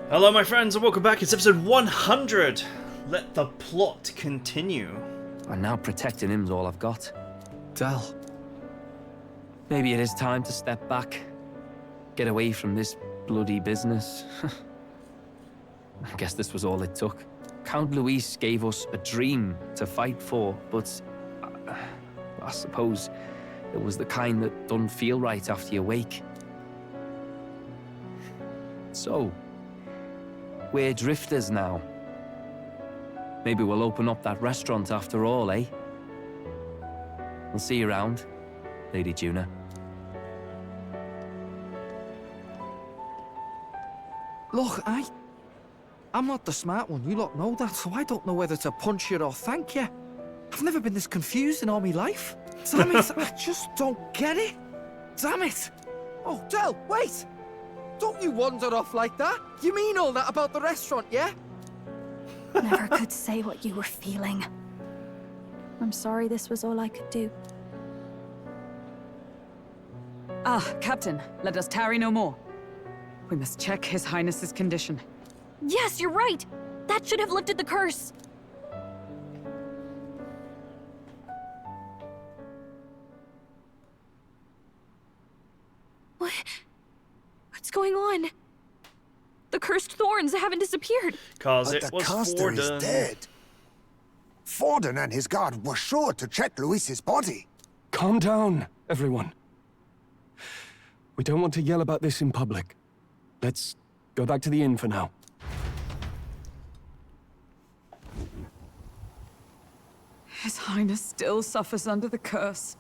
Hello my friends and welcome back, it's episode 100! Let the plot continue. And now protecting him's all I've got. Del. Maybe it is time to step back. Get away from this bloody business. I guess this was all it took. Count Luis gave us a dream to fight for, but I suppose it was the kind that doesn't feel right after you wake. So, we're drifters now. Maybe we'll open up that restaurant after all, eh? I'll see you around, Lady Juna. Look, I'm not the smart one, you lot know that, so I don't know whether to punch you or thank you. I've never been this confused in all my life. Damn it, I just don't get it. Damn it. Oh, Del, wait! Don't you wander off like that? You mean all that about the restaurant, yeah? Never could say what you were feeling. I'm sorry this was all I could do. Ah, Captain, let us tarry no more. We must check His Highness's condition. Yes, you're right! That should have lifted the curse! What's going on? The cursed thorns haven't disappeared. Cause but it the was caster is Forden. dead. Forden and his guard were sure to check Luis's body. Calm down, everyone. We don't want to yell about this in public. Let's go back to the inn for now. His Highness still suffers under the curse.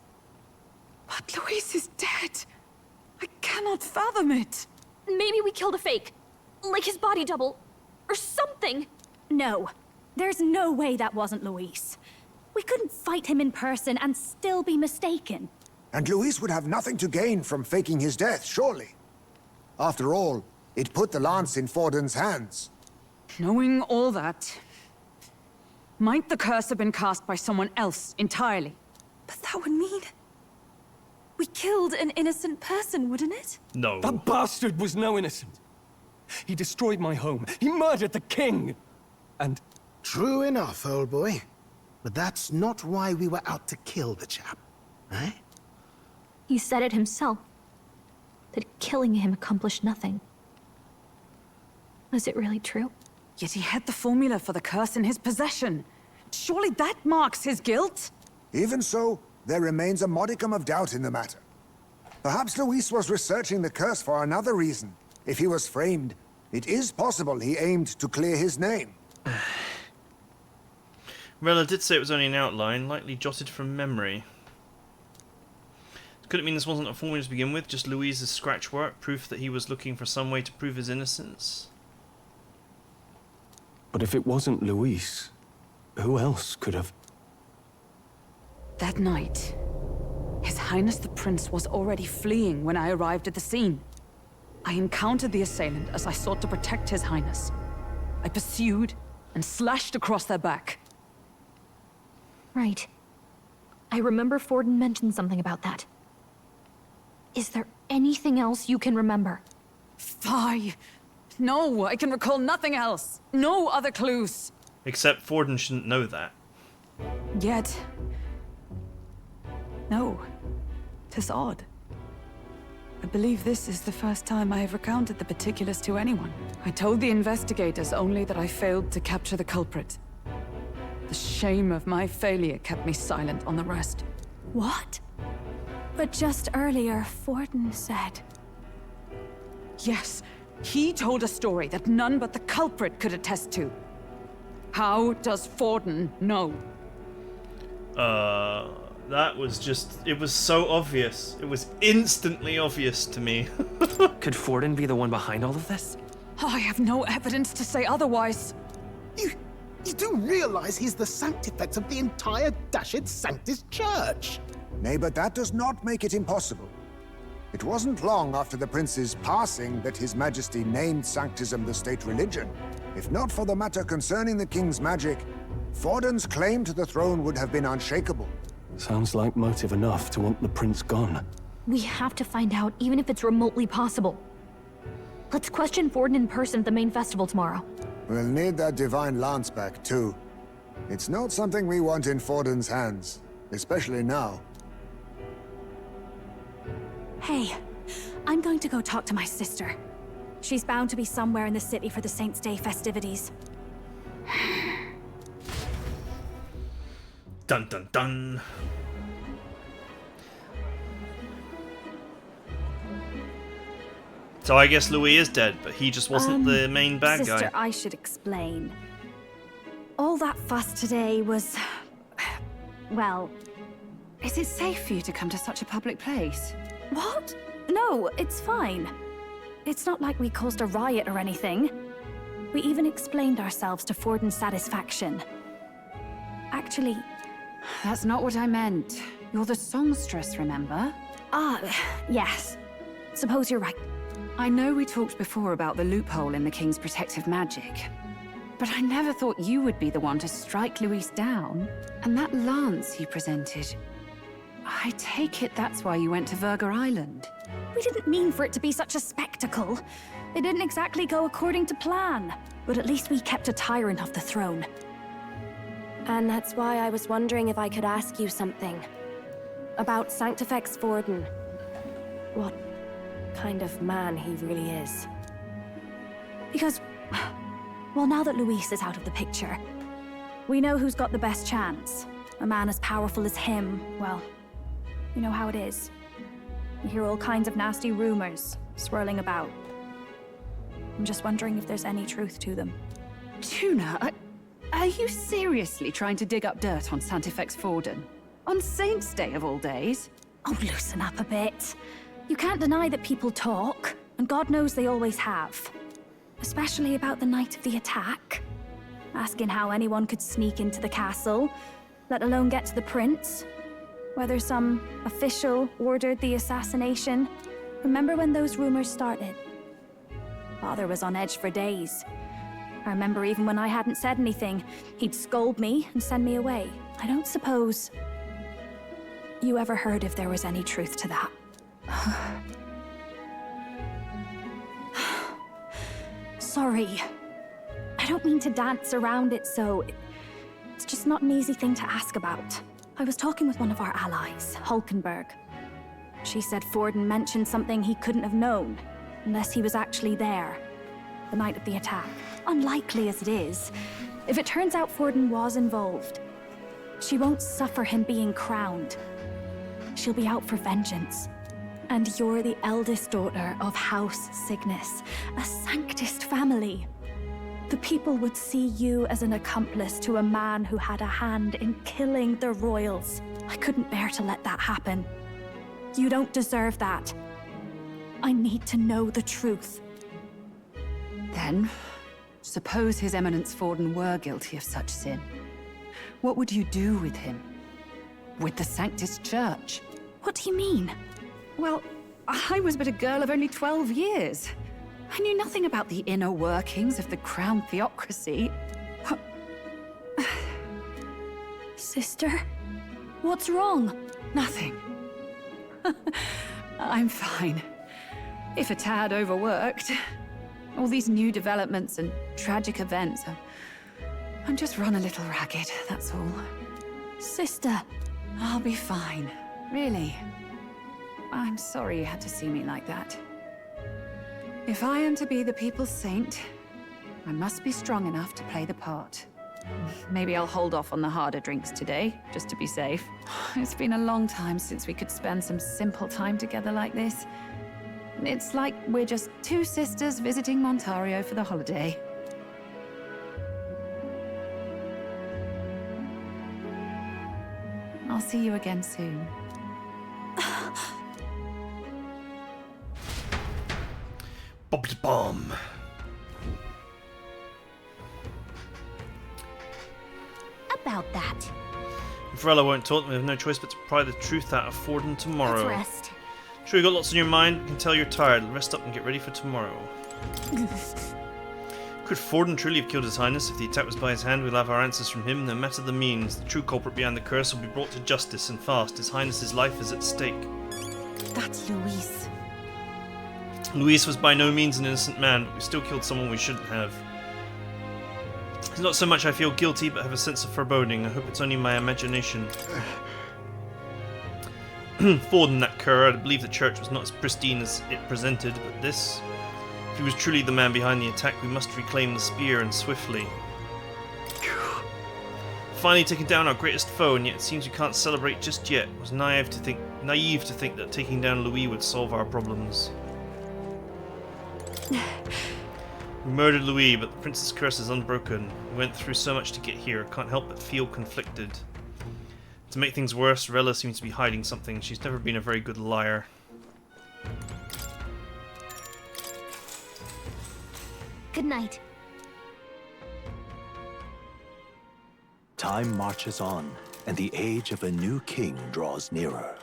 But Luis is dead. I cannot fathom it. Maybe we killed a fake. Like his body double. Or something. No. There's no way that wasn't Luis. We couldn't fight him in person and still be mistaken. And Luis would have nothing to gain from faking his death, surely. After all, it put the lance in Forden's hands. Knowing all that, might the curse have been cast by someone else entirely? But that would mean... we killed an innocent person, wouldn't it? No. That bastard was no innocent. He destroyed my home. He murdered the king. And True enough, old boy. But that's not why we were out to kill the chap, eh? He said it himself. That killing him accomplished nothing. Was it really true? Yet he had the formula for the curse in his possession. Surely that marks his guilt? Even so, there remains a modicum of doubt in the matter. Perhaps Luis was researching the curse for another reason. If he was framed, it is possible he aimed to clear his name. Rella did say it was only an outline, likely jotted from memory. Could it mean this wasn't a formula to begin with, just Louise's scratch work, proof that he was looking for some way to prove his innocence? but if it wasn't Luis, who else could have? That night, His Highness the Prince was already fleeing when I arrived at the scene. I encountered the assailant as I sought to protect His Highness. I pursued and slashed across their back. Right. I remember Forden mentioned something about that. Is there anything else you can remember? Fie! No, I can recall nothing else. No other clues. Except Forden shouldn't know that. Yet... no. 'Tis odd. I believe this is the first time I have recounted the particulars to anyone. I told the investigators only that I failed to capture the culprit. The shame of my failure kept me silent on the rest. What? But just earlier, Forden said... Yes, he told a story that none but the culprit could attest to. How does Forden know? That was just... it was so obvious. It was instantly obvious to me. Could Forden be the one behind all of this? I have no evidence to say otherwise. You do realize he's the sanctifex of the entire dashed Sanctus Church? Nay, but that does not make it impossible. It wasn't long after the prince's passing that His Majesty named Sanctism the state religion. If not for the matter concerning the king's magic, Forden's claim to the throne would have been unshakable. Sounds like motive enough to want the prince gone. We have to find out, even if it's remotely possible. Let's question Forden in person at the main festival tomorrow. We'll need that divine lance back, too. It's not something we want in Forden's hands, especially now. Hey, I'm going to go talk to my sister. She's bound to be somewhere in the city for the Saints' Day festivities. Dun dun dun. So I guess Louis is dead, but he just wasn't the main bad Sister, guy. I should explain. All that fuss today was... well... Is it safe for you to come to such a public place? What? No, it's fine. It's not like we caused a riot or anything. We even explained ourselves to Forden's satisfaction. Actually... That's not what I meant. You're the songstress, remember? Yes. Suppose you're right. I know we talked before about the loophole in the King's protective magic, but I never thought you would be the one to strike Luis down. And that lance you presented, I take it that's why you went to Virga Island. We didn't mean for it to be such a spectacle. It didn't exactly go according to plan, but at least we kept a tyrant off the throne. And that's why I was wondering if I could ask you something. About Sanctifex Forden. What kind of man he really is. Because, well, now that Luis is out of the picture, we know who's got the best chance. A man as powerful as him, well, you know how it is. You hear all kinds of nasty rumors swirling about. I'm just wondering if there's any truth to them. Tuna, are you seriously trying to dig up dirt on Sanctifex Forden? On Saints' Day of all days? Oh, loosen up a bit. You can't deny that people talk, and God knows they always have. Especially about the night of the attack. Asking how anyone could sneak into the castle, let alone get to the prince. Whether some official ordered the assassination. Remember when those rumors started? Father was on edge for days. I remember even when I hadn't said anything, he'd scold me and send me away. I don't suppose you ever heard if there was any truth to that. Sorry. I don't mean to dance around it, so... It's just not an easy thing to ask about. I was talking with one of our allies, Hulkenberg. She said Forden mentioned something he couldn't have known, unless he was actually there, the night of the attack. Unlikely as it is, if it turns out Forden was involved, she won't suffer him being crowned. She'll be out for vengeance. And you're the eldest daughter of House Cygnus, a Sanctist family. The people would see you as an accomplice to a man who had a hand in killing the royals. I couldn't bear to let that happen. You don't deserve that. I need to know the truth. Then, suppose His Eminence Forden were guilty of such sin. What would you do with him? With the Sanctist Church? What do you mean? Well, I was but a girl of only 12 years. I knew nothing about the inner workings of the crown theocracy. Sister? What's wrong? Nothing. I'm fine. If a tad overworked. All these new developments and tragic events. I'm just run a little ragged, that's all. Sister. I'll be fine. Really. I'm sorry you had to see me like that. If I am to be the people's saint, I must be strong enough to play the part. Maybe I'll hold off on the harder drinks today, just to be safe. It's been a long time since we could spend some simple time together like this. It's like we're just two sisters visiting Montario for the holiday. I'll see you again soon. Bomb. About that. Varela won't talk, we have no choice but to pry the truth out of Forden tomorrow. Let's rest. Sure, you got lots on your mind. You can tell you're tired. Rest up and get ready for tomorrow. Could Forden truly have killed His Highness? If the attack was by his hand, we'll have our answers from him, no matter the means. The true culprit behind the curse will be brought to justice, and fast. His Highness's life is at stake. That's Luis. Luis was by no means an innocent man, but we still killed someone we shouldn't have. It's not so much I feel guilty, but have a sense of foreboding. I hope it's only my imagination. Forden, that cur, I believe the church was not as pristine as it presented, but this... If he was truly the man behind the attack, we must reclaim the spear, and swiftly. Finally taken down our greatest foe, and yet it seems we can't celebrate just yet. It was naive to think that taking down Louis would solve our problems. We murdered Louis, but the prince's curse is unbroken. We went through so much to get here, can't help but feel conflicted. To make things worse, Rella seems to be hiding something. She's never been a very good liar. Good night. Time marches on, and the age of a new king draws nearer.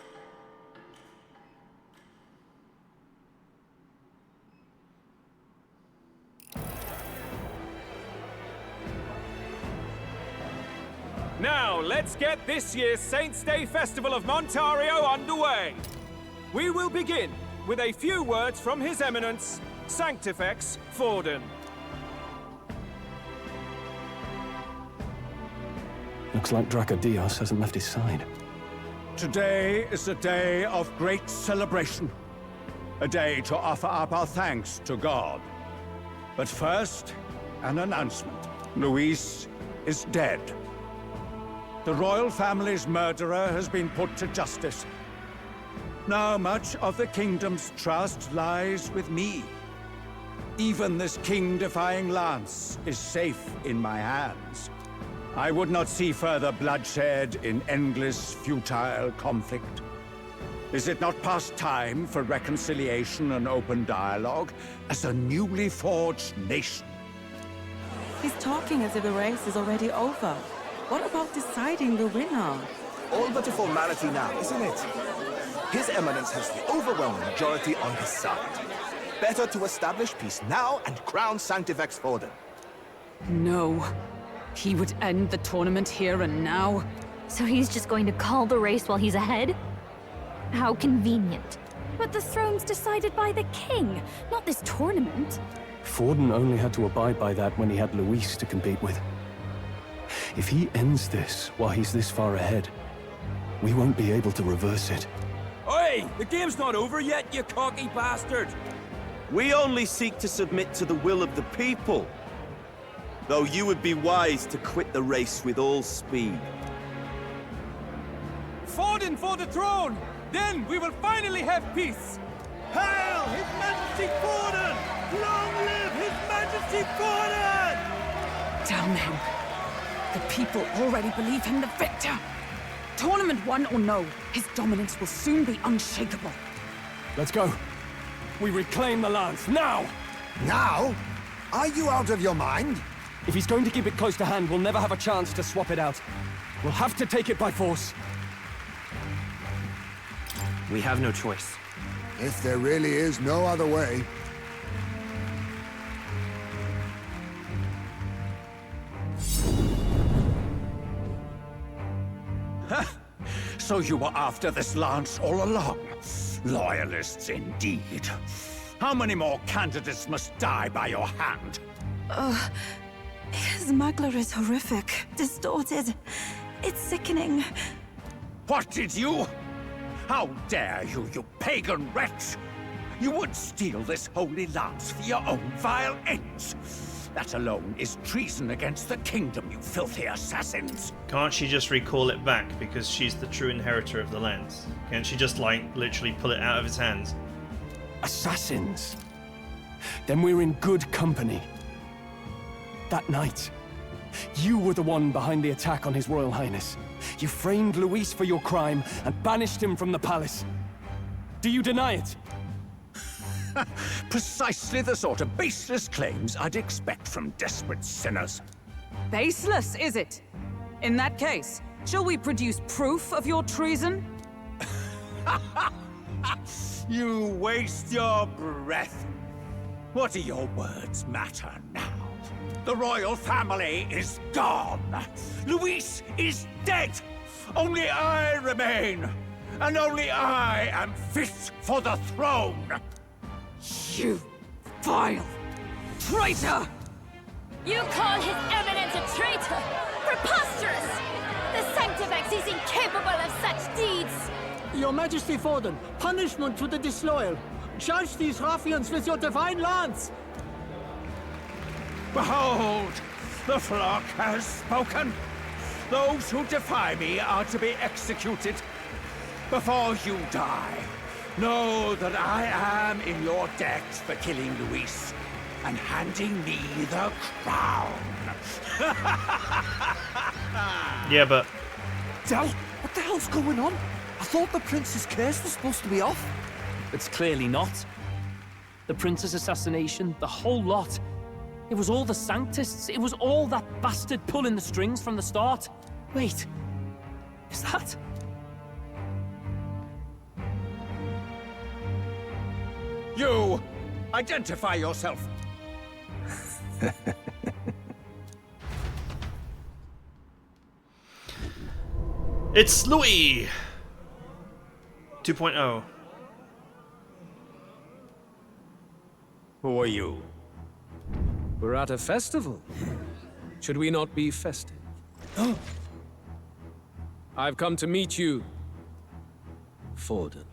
Now, let's get this year's Saints' Day Festival of Montario underway. We will begin with a few words from His Eminence, Sanctifex Forden. Looks like Dracodios hasn't left his side. Today is a day of great celebration. A day to offer up our thanks to God. But first, an announcement. Luis is dead. The royal family's murderer has been put to justice. Now much of the kingdom's trust lies with me. Even this king-defying lance is safe in my hands. I would not see further bloodshed in endless, futile conflict. Is it not past time for reconciliation and open dialogue as a newly forged nation? He's talking as if the race is already over. What about deciding the winner? All but a formality now, isn't it? His Eminence has the overwhelming majority on his side. Better to establish peace now and crown Sanctifex Forden. No. He would end the tournament here and now. So he's just going to call the race while he's ahead? How convenient. But the throne's decided by the king, not this tournament. Forden only had to abide by that when he had Luis to compete with. If he ends this while he's this far ahead, we won't be able to reverse it. Oi! The game's not over yet, you cocky bastard! We only seek to submit to the will of the people. Though you would be wise to quit the race with all speed. Forden for the throne! Then we will finally have peace! Hail His Majesty Forden! Long live His Majesty Forden! Damn him. The people already believe him the victor. Tournament won or no, his dominance will soon be unshakable. Let's go. We reclaim the lance, now! Now? Are you out of your mind? If he's going to keep it close to hand, we'll never have a chance to swap it out. We'll have to take it by force. We have no choice. If there really is no other way. So you were after this lance all along? Loyalists indeed. How many more candidates must die by your hand? His Magler is horrific, distorted. It's sickening. What did you? How dare you, you pagan wretch! You would steal this holy lance for your own vile ends. That alone is treason against the kingdom, you filthy assassins. Can't she just recall it back because she's the true inheritor of the lance? Can't she just, like, literally pull it out of his hands? Assassins? Then we're in good company. That night, you were the one behind the attack on His Royal Highness. You framed Luis for your crime and banished him from the palace. Do you deny it? Precisely the sort of baseless claims I'd expect from desperate sinners. Baseless, is it? In that case, shall we produce proof of your treason? You waste your breath. What do your words matter now? The royal family is gone. Luis is dead. Only I remain. And only I am fit for the throne. You vile traitor! You call His Eminence a traitor? Preposterous! The Sanctifex is incapable of such deeds! Your Majesty Forden, punishment to the disloyal. Charge these ruffians with your divine lance! Behold, the flock has spoken. Those who defy me are to be executed. Before you die, know that I am in your debt for killing Luis and handing me the crown. Yeah, but... Del, what the hell's going on? I thought the prince's curse was supposed to be off. It's clearly not. The prince's assassination, the whole lot. It was all the Sanctists. It was all that bastard pulling the strings from the start. Wait, is that... You! Identify yourself! It's Louis! 2.0. Who are you? We're at a festival. Should we not be festive? I've come to meet you, Forden.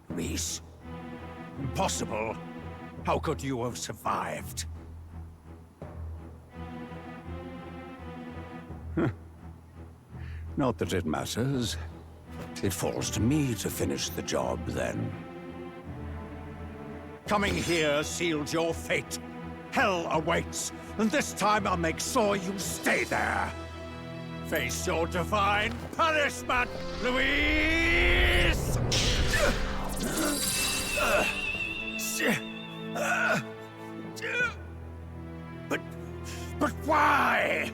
Luis? Impossible. How could you have survived? Not that it matters. It falls to me to finish the job, then. Coming here sealed your fate. Hell awaits, and this time I'll make sure you stay there. Face your divine punishment, Luis! But why?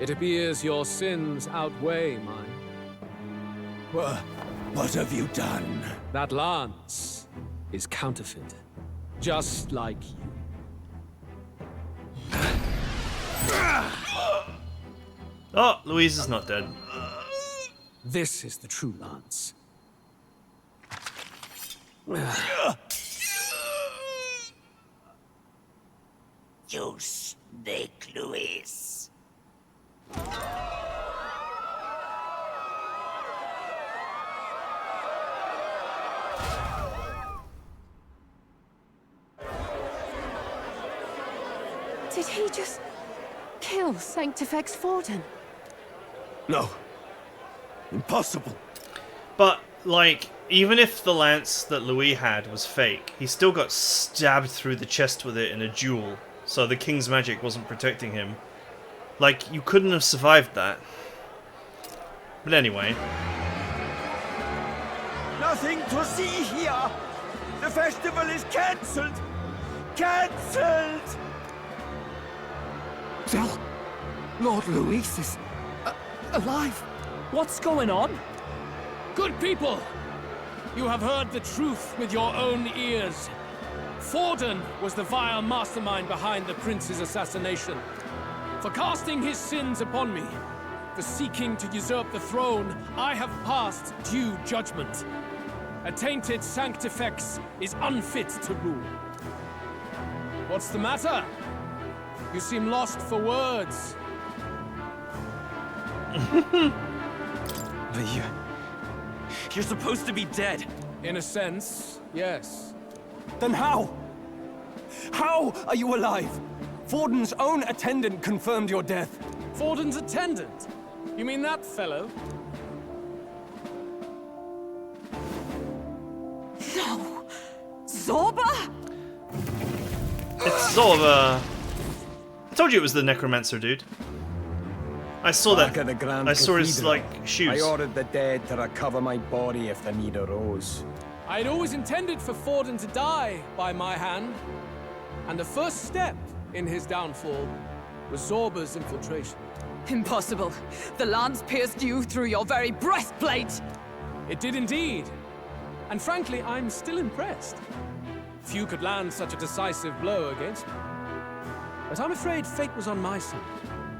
It appears your sins outweigh mine. What have you done? That lance is counterfeit, just like you. Oh, Louise is not dead. This is the true lance. You snake, Luis. Did he just kill Sanctifex Forden? No. Impossible. But, like, even if the lance that Louis had was fake, he still got stabbed through the chest with it in a duel, so the king's magic wasn't protecting him. Like, you couldn't have survived that. But anyway. Nothing to see here! The festival is cancelled! Cancelled! Del, Lord Luis is alive. What's going on? Good people! You have heard the truth with your own ears. Forden was the vile mastermind behind the prince's assassination. For casting his sins upon me, for seeking to usurp the throne, I have passed due judgment. A tainted Sanctifex is unfit to rule. What's the matter? You seem lost for words. You're supposed to be dead. In a sense, yes. Then how? How are you alive? Forden's own attendant confirmed your death. Forden's attendant? You mean that fellow? No! Zorba? It's Zorba. I told you it was the necromancer dude. I saw Back that. at the Grand I saw his, Cathedral, like, shoes. I ordered the dead to recover my body if the need arose. I had always intended for Forden to die by my hand. And the first step in his downfall was Zorba's infiltration. Impossible. The lance pierced you through your very breastplate. It did indeed. And frankly, I'm still impressed. Few could land such a decisive blow against me. But I'm afraid fate was on my side,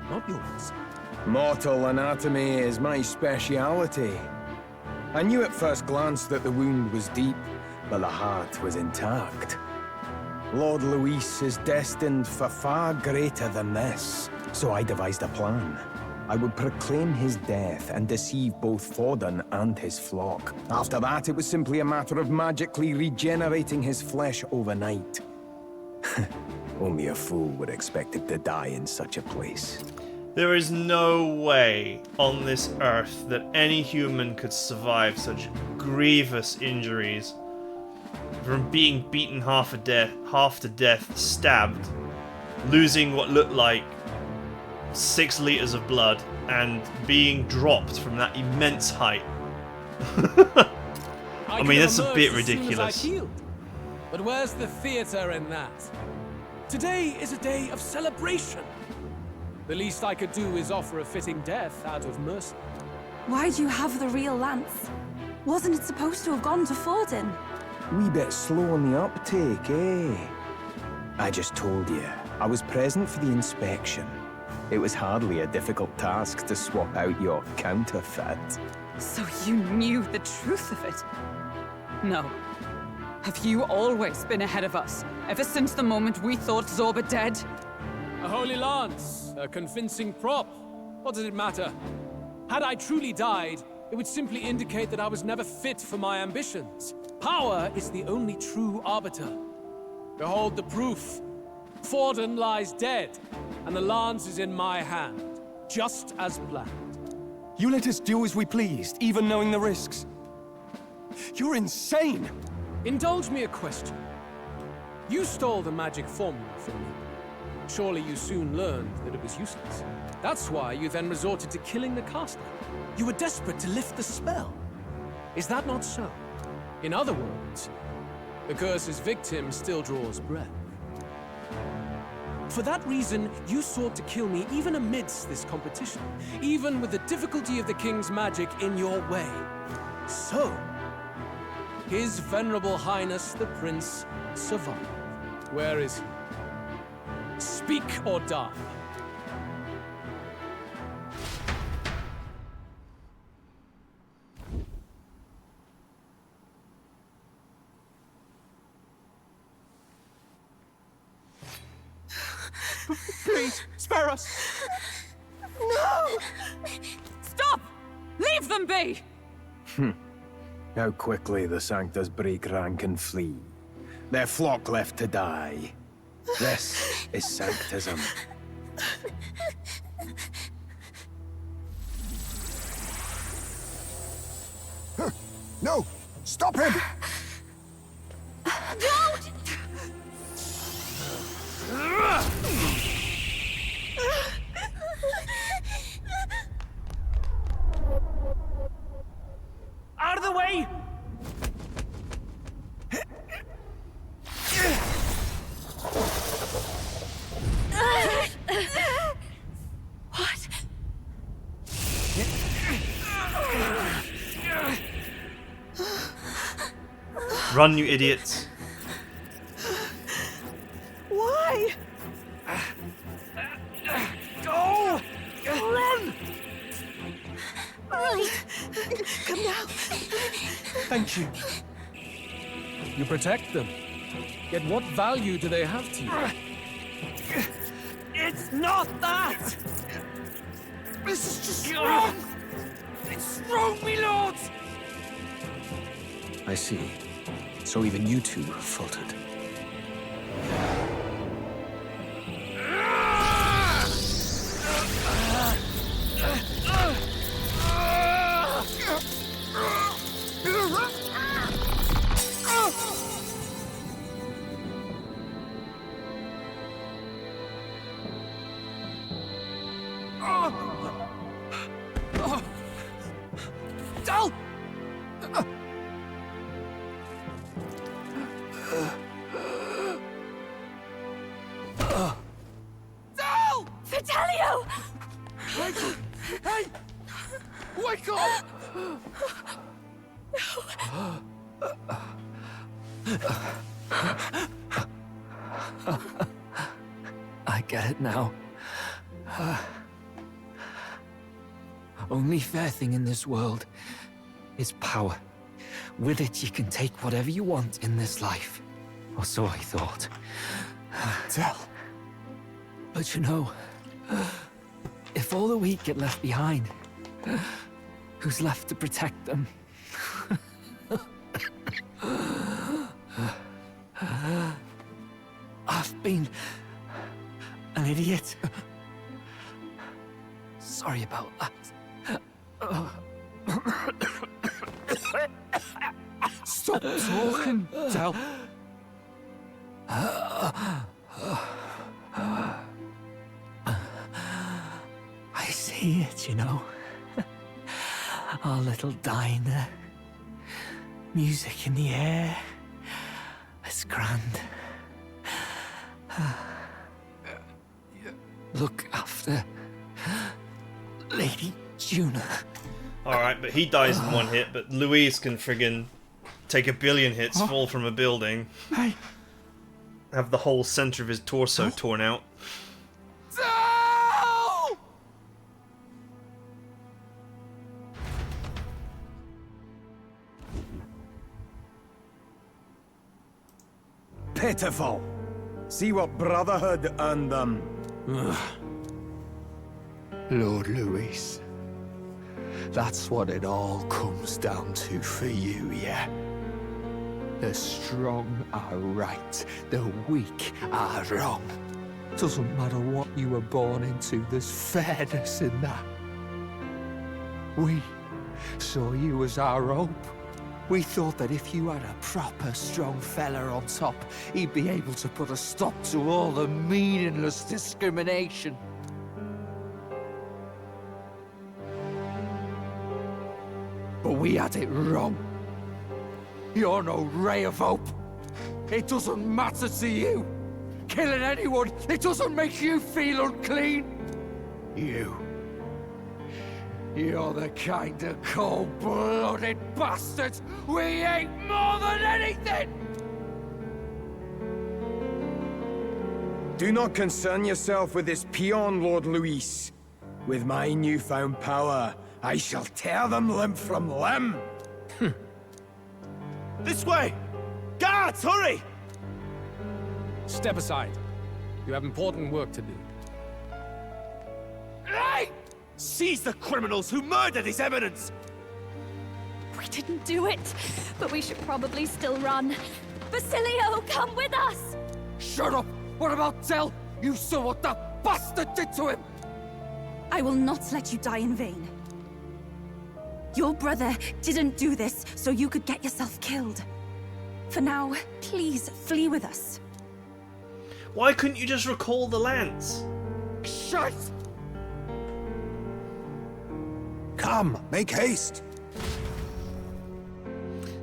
not yours. Mortal anatomy is my speciality. I knew at first glance that the wound was deep, but the heart was intact. Lord Luis is destined for far greater than this, so I devised a plan. I would proclaim his death and deceive both Forden and his flock. After that, it was simply a matter of magically regenerating his flesh overnight. Only a fool would expect him to die in such a place. There is no way on this earth that any human could survive such grievous injuries. From being beaten half to death, stabbed, losing what looked like 6 liters of blood, and being dropped from that immense height. I mean, that's a bit ridiculous. But where's the theater in that? Today is a day of celebration. The least I could do is offer a fitting death out of mercy. Why do you have the real lance? Wasn't it supposed to have gone to Forden? Wee bit slow on the uptake, eh? I just told you, I was present for the inspection. It was hardly a difficult task to swap out your counterfeit. So you knew the truth of it? No. Have you always been ahead of us, ever since the moment we thought Zorba dead? A holy lance, a convincing prop. What does it matter? Had I truly died, it would simply indicate that I was never fit for my ambitions. Power is the only true arbiter. Behold the proof. Forden lies dead, and the lance is in my hand, just as planned. You let us do as we pleased, even knowing the risks. You're insane! Indulge me a question. You stole the magic formula from me. Surely you soon learned that it was useless. That's why you then resorted to killing the caster. You were desperate to lift the spell. Is that not so? In other words, the curse's victim still draws breath. For that reason, you sought to kill me even amidst this competition, even with the difficulty of the king's magic in your way. So, His Venerable Highness the Prince survived. Where is he? Speak or die. Please, spare us! No! Stop! Leave them be! How quickly the Sanctus break rank and flee. Their flock left to die. This is Sanctism. No! Stop him! Don't! Out of the way! What? Run, you idiots. Why? Go! Run! Come down. Thank you. You protect them. Yet what value do they have to you? It's not that! This is just wrong! It's wrong, me lords! I see. So even you two faltered. Dal! Dal! Fidelio! Hey! Wake up! I get it now. Only fair thing in this world is power. With it, you can take whatever you want in this life. Or so I thought. Tell. But you know, if all the weak get left behind, who's left to protect them? I've been an idiot. Sorry about that. Stop talking, Del. I see it, you know. Our little diner. Music in the air. It's grand. Look after Lady Juna. Alright, but he dies in one hit, but Louise can friggin' take 1 billion hits, fall from a building, have the whole center of his torso torn out. Pitiful. See what brotherhood earned them. Lord Louis. That's what it all comes down to for you, yeah? The strong are right, the weak are wrong. Doesn't matter what you were born into, there's fairness in that. We saw you as our hope. We thought that if you had a proper strong fella on top, he'd be able to put a stop to all the meaningless discrimination. But we had it wrong. You're no ray of hope. It doesn't matter to you. Killing anyone, it doesn't make you feel unclean. You're the kind of cold-blooded bastard we hate more than anything! Do not concern yourself with this peon, Lord Louis. With my newfound power, I shall tear them limb from limb. This way! Guards, hurry! Step aside. You have important work to do. Hey! Seize the criminals who murdered His Eminence! We didn't do it, but we should probably still run. Basilio, come with us! Shut up! What about Del? You saw what that bastard did to him! I will not let you die in vain. Your brother didn't do this so you could get yourself killed. For now, please flee with us. Why couldn't you just recall the lance? Shut! Come, make haste.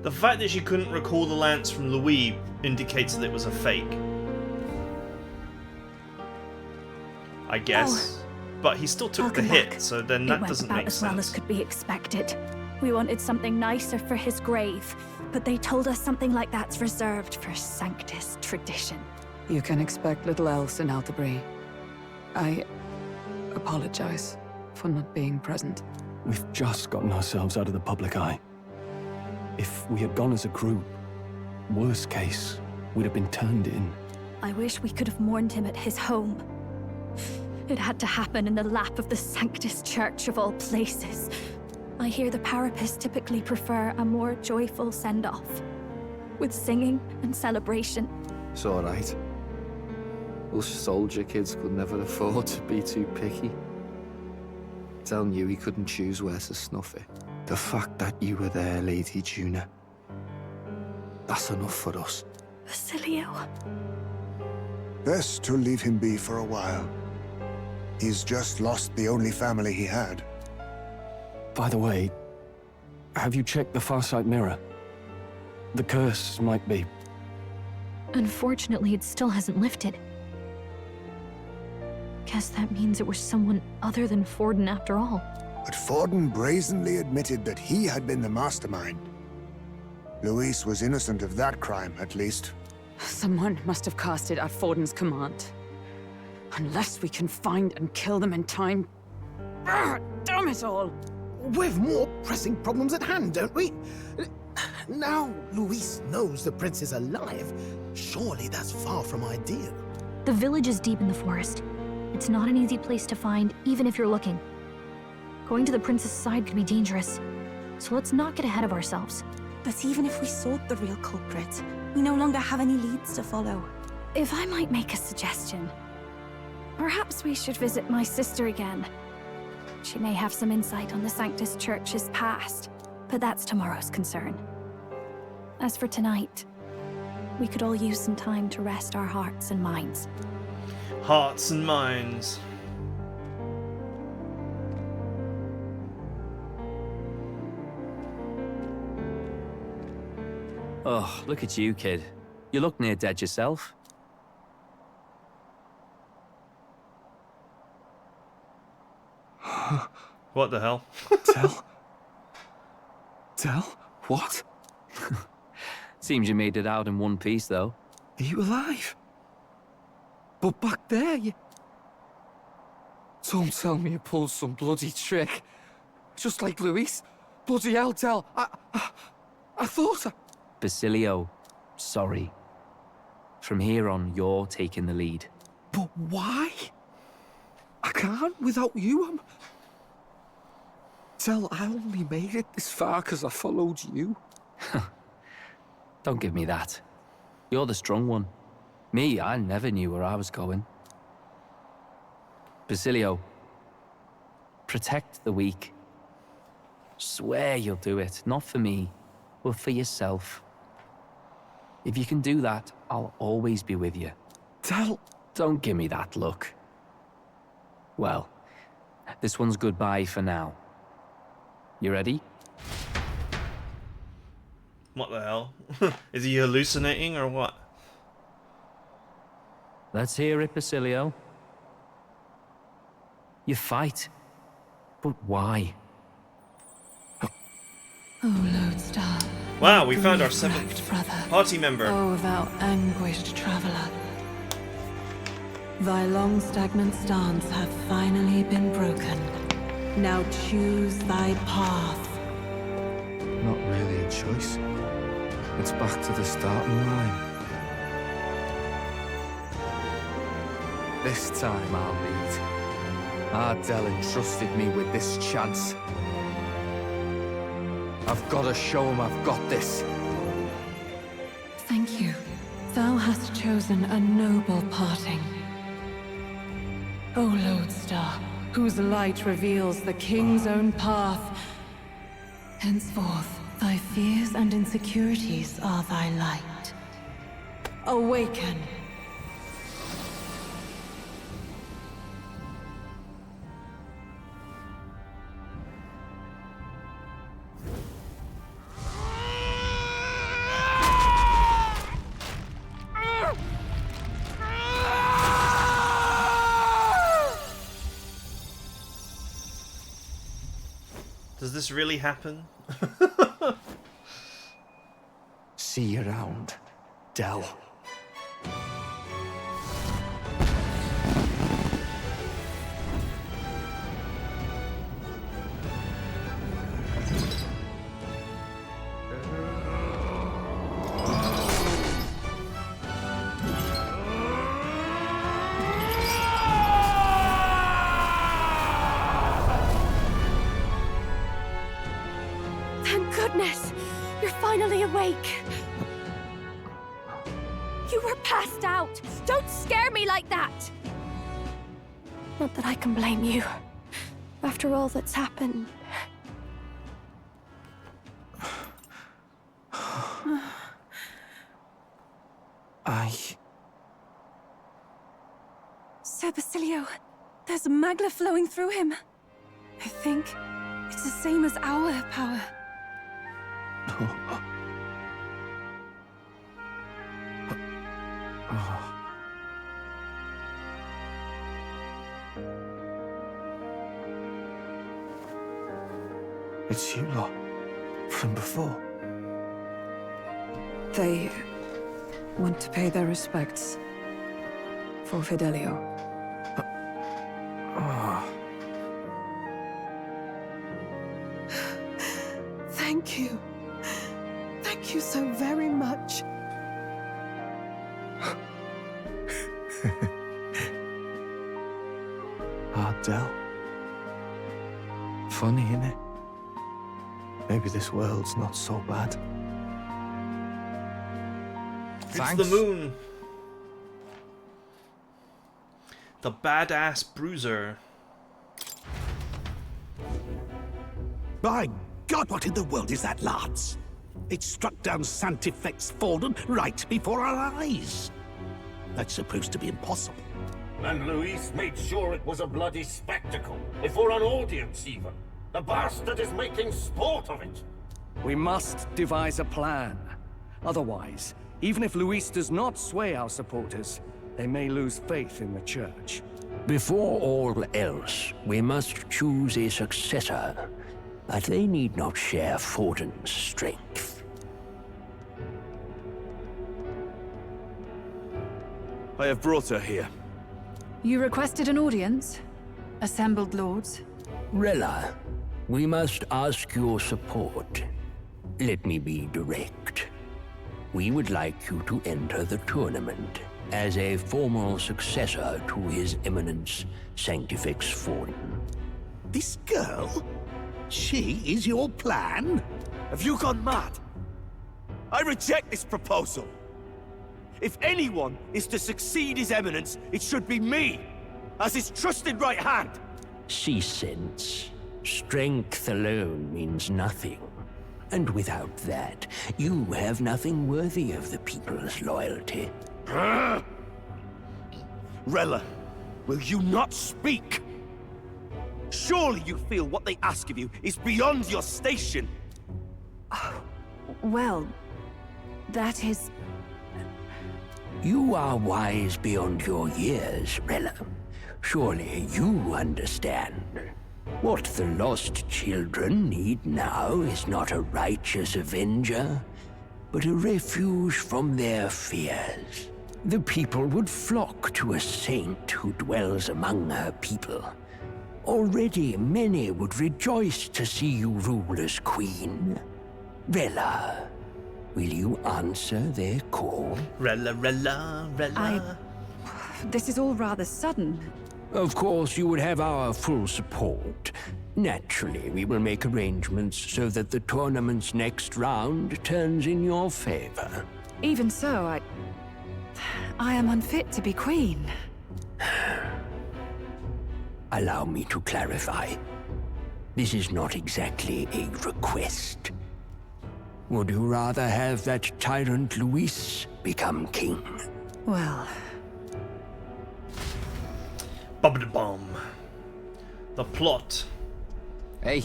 The fact that she couldn't recall the lance from Louis indicates that it was a fake. I guess. But he still took the hit, so then that doesn't make sense. It went about as well as could be expected. We wanted something nicer for his grave, but they told us something like that's reserved for Sanctus tradition. You can expect little else in Altabri. I apologize for not being present. We've just gotten ourselves out of the public eye. If we had gone as a group, worst case, we'd have been turned in. I wish we could have mourned him at his home. It had to happen in the lap of the Sanctus Church of all places. I hear the Parapists typically prefer a more joyful send-off, with singing and celebration. It's all right. Us soldier kids could never afford to be too picky. Telling you he couldn't choose where to snuff it. The fact that you were there, Lady Juna, that's enough for us. Basilio. Best to leave him be for a while. He's just lost the only family he had. By the way, have you checked the Farsight mirror? The curse might be... Unfortunately, it still hasn't lifted. Guess that means it was someone other than Forden after all. But Forden brazenly admitted that he had been the mastermind. Louis was innocent of that crime, at least. Someone must have cast it at Forden's command. Unless we can find and kill them in time... Damn it all! We've more pressing problems at hand, don't we? Now Luis knows the prince is alive. Surely that's far from ideal. The village is deep in the forest. It's not an easy place to find, even if you're looking. Going to the prince's side could be dangerous, so let's not get ahead of ourselves. But even if we sought the real culprit, we no longer have any leads to follow. If I might make a suggestion, perhaps we should visit my sister again. She may have some insight on the Sanctus Church's past, but that's tomorrow's concern. As for tonight, we could all use some time to rest our hearts and minds. Hearts and minds. Oh, look at you, kid. You look near dead yourself. What the hell? Tell? What? Seems you made it out in one piece, though. Are you alive? But back there, you... Don't tell me you pulled some bloody trick. Just like Luis. Bloody hell, Tell. I thought I... Basilio, sorry. From here on, you're taking the lead. But why? I can't without you. Tell, I only made it this far because I followed you. Don't give me that. You're the strong one. Me, I never knew where I was going. Basilio, protect the weak. Swear you'll do it, not for me, but for yourself. If you can do that, I'll always be with you. Tell... Don't give me that look. Well, this one's goodbye for now. You ready? What the hell? Is he hallucinating or what? Let's hear it, Basilio. You fight. But why? Oh, Lodestar. Wow, we found our seventh party member. Oh, thou anguished traveler. Thy long stagnant stance hath finally been broken. Now choose thy path. Not really a choice. It's back to the starting line. This time I'll lead. Ardell entrusted me with this chance. I've got to show him I've got this. Thank you. Thou hast chosen a noble parting. O Lodestar, whose light reveals the king's own path. Henceforth, thy fears and insecurities are thy light. Awaken. Does this really happen? See you around, Dell. Thank goodness! You're finally awake! You were passed out! Don't scare me like that! Not that I can blame you. After all that's happened. Sir Basilio, there's magla flowing through him. I think it's the same as our power. It's you lot. From before. They want to pay their respects for Fidelio. Thank you. Thank Thank you so very much. Del. Funny, innit? Maybe this world's not so bad. It's the moon. The badass bruiser. By God, what in the world is that, lads? It struck down Sanctifex Forden right before our eyes. That's supposed to be impossible. And Luis made sure it was a bloody spectacle, before an audience even. The bastard is making sport of it. We must devise a plan. Otherwise, even if Luis does not sway our supporters, they may lose faith in the church. Before all else, we must choose a successor. But they need not share Forden's strength. I have brought her here. You requested an audience? Assembled lords? Rella, we must ask your support. Let me be direct. We would like you to enter the tournament as a formal successor to His Eminence Sanctifex Forden. This girl? She is your plan? Have you gone mad? I reject this proposal. If anyone is to succeed His Eminence, it should be me, as his trusted right hand. See sense. Strength alone means nothing. And without that, you have nothing worthy of the people's loyalty. Rella, will you not speak? Surely you feel what they ask of you is beyond your station. Well, that is... You are wise beyond your years, Rella. Surely you understand. What the lost children need now is not a righteous avenger, but a refuge from their fears. The people would flock to a saint who dwells among her people. Already many would rejoice to see you rule as queen. Rella, will you answer their call? Rella, Rella, Rella. This is all rather sudden. Of course, you would have our full support. Naturally, we will make arrangements so that the tournament's next round turns in your favor. Even so, I am unfit to be queen. Allow me to clarify. This is not exactly a request. Would you rather have that tyrant Luis become king? Well... Bum-da-bum. The plot. Hey,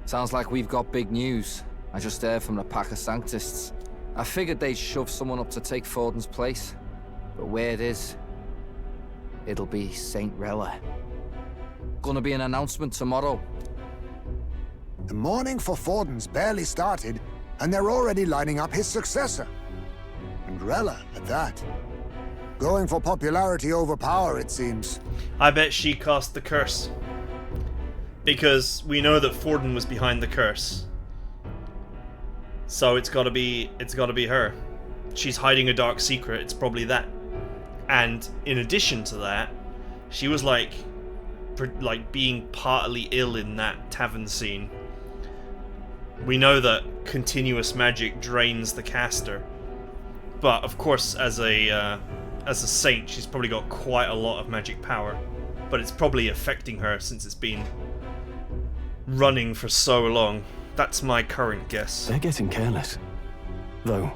sounds like we've got big news. I just heard from the pack of Sanctists. I figured they'd shove someone up to take Forden's place. But where it is, it'll be Saint Rella. Gonna be an announcement tomorrow. The mourning for Forden's barely started, and they're already lining up his successor. And Rella, at that. Going for popularity over power, it seems. I bet she cast the curse. Because we know that Forden was behind the curse. So it's gotta be her. She's hiding a dark secret, it's probably that. And in addition to that, she was like being partly ill in that tavern scene. We know that continuous magic drains the caster. But of course, as a saint, she's probably got quite a lot of magic power. But it's probably affecting her since it's been running for so long. That's my current guess. They're getting careless. Though,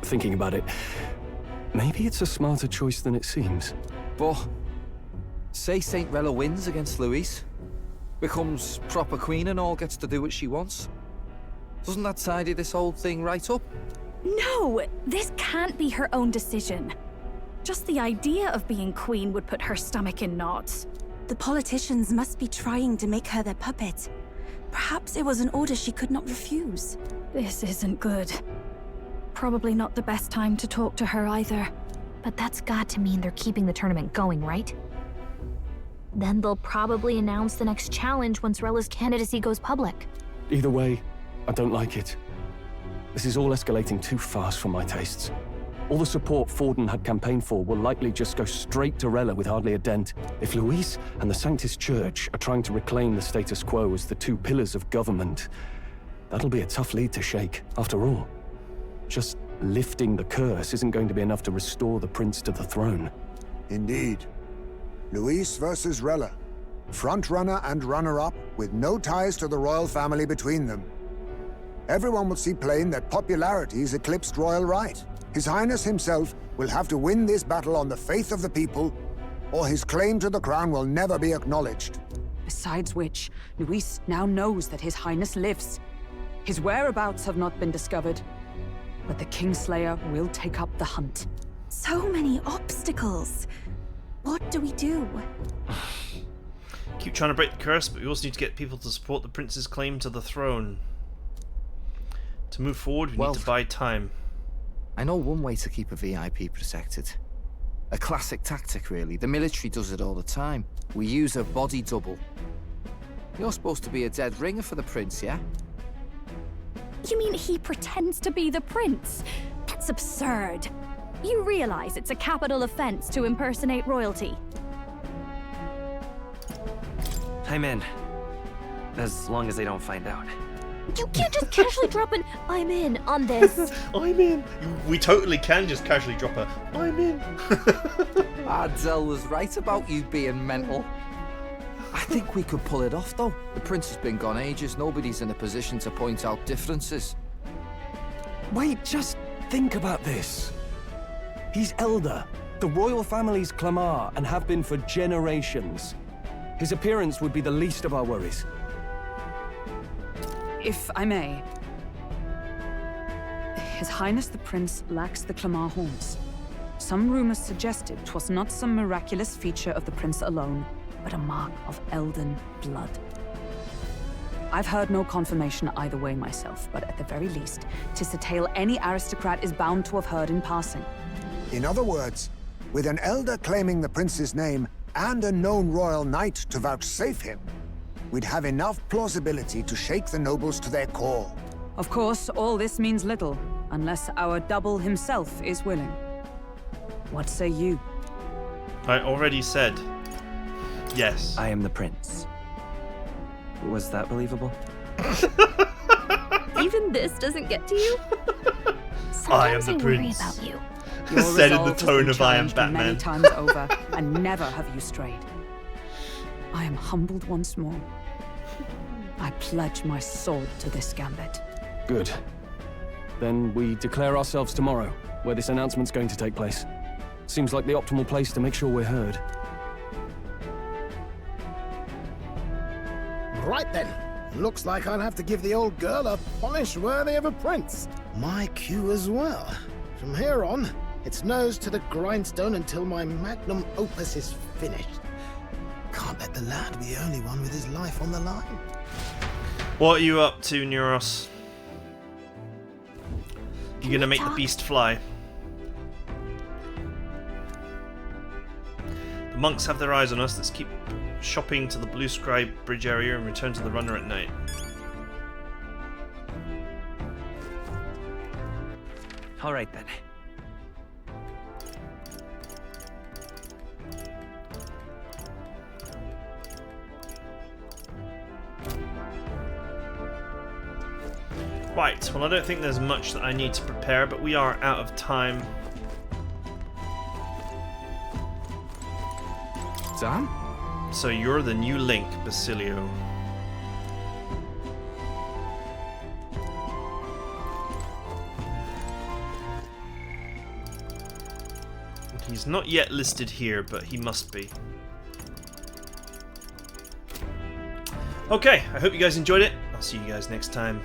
thinking about it, maybe it's a smarter choice than it seems. But, say Saint Rella wins against Luis, becomes proper queen and all gets to do what she wants. Doesn't that tidy this whole thing right up? No, this can't be her own decision. Just the idea of being queen would put her stomach in knots. The politicians must be trying to make her their puppet. Perhaps it was an order she could not refuse. This isn't good. Probably not the best time to talk to her either. But that's got to mean they're keeping the tournament going, right? Then they'll probably announce the next challenge once Rella's candidacy goes public. Either way, I don't like it. This is all escalating too fast for my tastes. All the support Forden had campaigned for will likely just go straight to Rella with hardly a dent. If Luis and the Sanctus Church are trying to reclaim the status quo as the two pillars of government, that'll be a tough lead to shake. After all, just lifting the curse isn't going to be enough to restore the prince to the throne. Indeed. Luis versus Rella. Front-runner and runner-up, with no ties to the royal family between them. Everyone will see plain that popularity's eclipsed royal right. His Highness himself will have to win this battle on the faith of the people, or his claim to the crown will never be acknowledged. Besides which, Luis now knows that His Highness lives. His whereabouts have not been discovered, but the Kingslayer will take up the hunt. So many obstacles. What do we do? Keep trying to break the curse, but we also need to get people to support the prince's claim to the throne. To move forward, we need to buy time. I know one way to keep a VIP protected. A classic tactic, really. The military does it all the time. We use a body double. You're supposed to be a dead ringer for the prince, yeah? You mean he pretends to be the prince? That's absurd. You realize it's a capital offense to impersonate royalty? I'm in. As long as they don't find out. You can't just casually drop an "I'm in" on this. I'm in. We totally can just casually drop a "I'm in." Adele was right about you being mental. I think we could pull it off, though. The prince has been gone ages. Nobody's in a position to point out differences. Wait, just think about this. He's elder. The royal family's Clamar and have been for generations. His appearance would be the least of our worries. If I may. His Highness the Prince lacks the Clamar horns. Some rumors suggested 'twas not some miraculous feature of the prince alone, but a mark of Elden blood. I've heard no confirmation either way myself, but at the very least, 'tis a tale any aristocrat is bound to have heard in passing. In other words, with an elder claiming the prince's name and a known royal knight to vouchsafe him, we'd have enough plausibility to shake the nobles to their core. Of course, all this means little, unless our double himself is willing. What say you? I already said yes. I am the prince. Was that believable? Even this doesn't get to you? I am Sometimes the I worry prince. about you. Your Said in the resolve has tone been of I am challenged Batman. many times over, and never have you strayed. I am humbled once more. I pledge my sword to this gambit. Good. Then we declare ourselves tomorrow, where this announcement's going to take place. Seems like the optimal place to make sure we're heard. Right then. Looks like I'll have to give the old girl a polish worthy of a prince. My cue as well. From here on, it's nose to the grindstone until my magnum opus is finished. Can't let the lad be the only one with his life on the line. What are you up to, Neuros? You gonna make the beast fly? The monks have their eyes on us. Let's keep shopping to the Blue Scribe Bridge area and return to the runner at night. All right then. Right, well I don't think there's much that I need to prepare, but we are out of time. Dan? So you're the new Link, Basilio. He's not yet listed here, but he must be. Okay, I hope you guys enjoyed it. I'll see you guys next time.